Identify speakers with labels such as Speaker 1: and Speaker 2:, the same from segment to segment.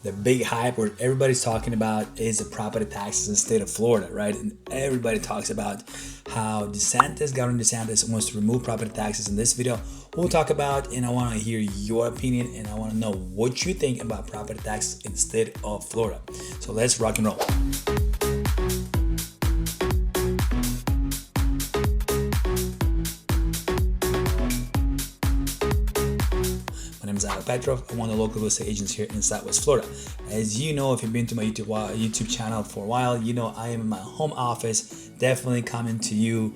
Speaker 1: the big hype where everybody's talking about is the property taxes in the state of Florida, right? And everybody talks about how Governor DeSantis wants to remove property taxes. In this video, we'll talk about, and I want to hear your opinion, and I want to know what you think about property taxes in the state of Florida. So let's rock and roll. My name is Alek Petrov. I'm one of the local real estate agents here in Southwest Florida. As you know, if you've been to my YouTube channel for a while, you know I am in my home office, definitely coming to you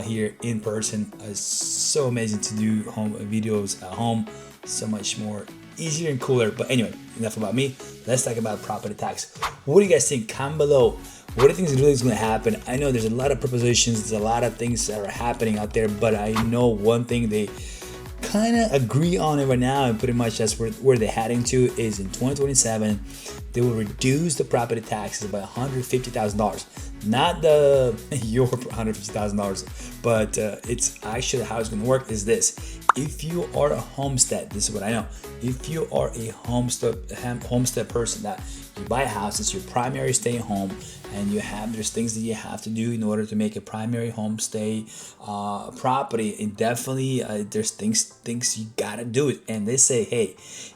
Speaker 1: here in person. It's so amazing to do home videos at home, so much more easier and cooler. But anyway, enough about me. Let's talk about property tax. What do you guys think? Comment below. What do you think is really going to happen? I know there's a lot of propositions, there's a lot of things that are happening out there, but I know one thing they kind of agree on it right now, and pretty much that's where they're heading to, is in 2027 they will reduce the property taxes by $150,000. Not your $150,000, but it's actually how it's going to work is this. If you are a homestead, this is what I know. If you are a homestead person that you buy a house, it's your primary stay home, and there's things that you have to do in order to make a primary homestay property, and definitely there's things you gotta do it. And they say, hey,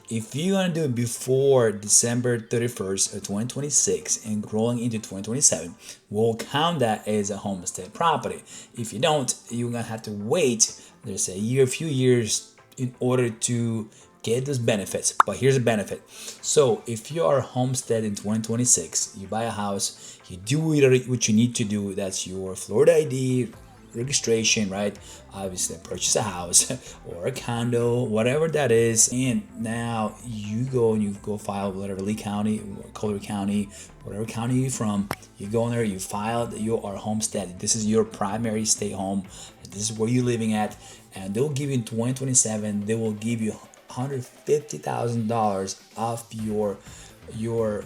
Speaker 1: if you're gonna do it before December 31st of 2026 and growing into 2027, we'll count that as a homestead property. If you don't, you're gonna have to wait, there's a few years in order to get those benefits. But here's a benefit. So if you are a homestead in 2026, you buy a house, you do what you need to do. That's your Florida ID, registration, right? Obviously purchase a house or a condo, whatever that is. And now you go file whatever Lee County, Collier County, whatever county you're from, you go in there, you file that you are homestead. This is your primary stay home. This is where you're living at. And they'll give you in 2027, they will give you $150,000 off your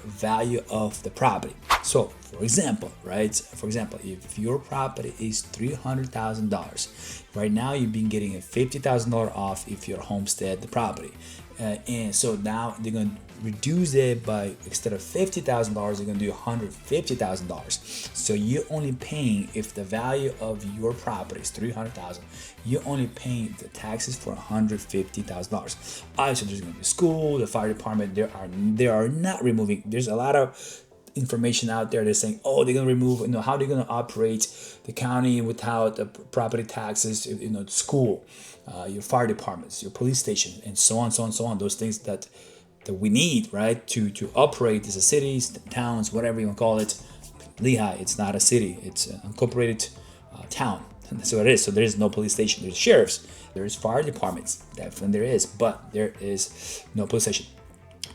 Speaker 1: value of the property. So for example, if your property is $300,000 right now, you've been getting a $50,000 off if you're homestead the property, and so now they're going to reduce it by, instead of $50,000, they're going to do $150,000. So you're only paying, if the value of your property is $300,000, you're only paying the taxes for $150,000. Obviously, there's going to be school, the fire department. They are not removing. There's a lot of information out there that's saying, oh, they're going to remove, how they're going to operate the county without the property taxes, the school, your fire departments, your police station, and so on. Those things that we need, right, to operate as a cities, towns, whatever you want to call it. Lehigh, it's not a city, it's an incorporated town. That's what it is. So there is no police station. There's sheriffs, there's fire departments, definitely there is, but there is no police station.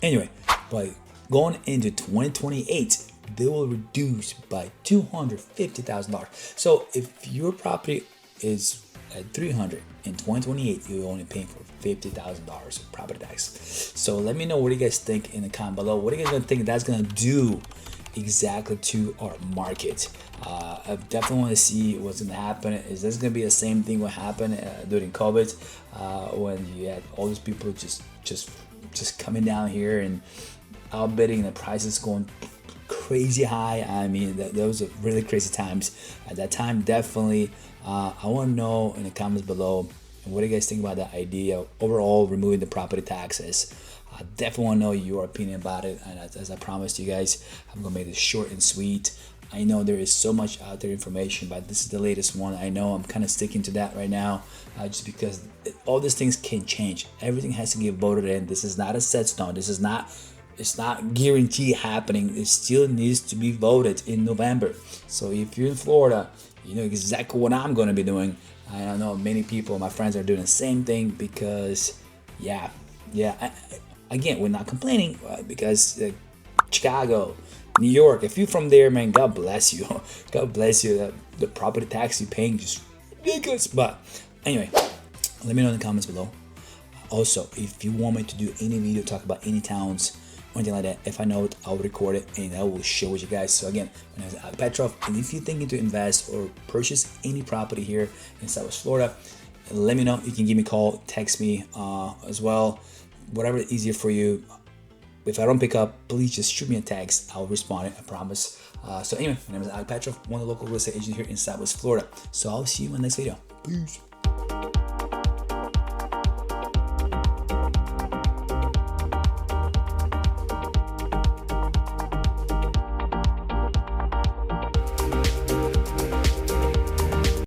Speaker 1: Anyway, but going into 2028, they will reduce by $250,000. So if your property is at $300,000 in 2028, you're only paying for $50,000 of property tax. So let me know what you guys think in the comment below. What are you guys gonna think that's gonna do exactly to our market? I definitely want to see what's gonna happen. Is this gonna be the same thing what happened during COVID, when you had all these people just coming down here and outbidding, the prices going crazy high? I mean, those are really crazy times at that time. Definitely, I want to know in the comments below, and what do you guys think about that idea overall, removing the property taxes? I definitely want to know your opinion about it. And as I promised you guys, I'm gonna make this short and sweet. I know there is so much out there information, but this is the latest one. I know I'm kind of sticking to that right now, just because all these things can change. Everything has to get voted in. This is not a set stone. It's not guaranteed happening. It still needs to be voted in November. So if you're in Florida, you know exactly what I'm going to be doing. I know many people, my friends, are doing the same thing, because again, we're not complaining, because Chicago, New York, if you're from there, man, God bless you. God bless you. The property tax you're paying just ridiculous. But anyway, let me know in the comments below. Also, if you want me to do any video, talk about any towns, or anything like that, if I know it, I'll record it and I will share with you guys. So again, my name is Alek Petrov, and if you're thinking to invest or purchase any property here in Southwest Florida, let me know. You can give me a call, text me as well, whatever is easier for you. If I don't pick up, please just shoot me a text. I'll respond, I promise. So anyway, my name is Alek Petrov, one of the local real estate agents here in Southwest Florida. So I'll see you in the next video. Peace.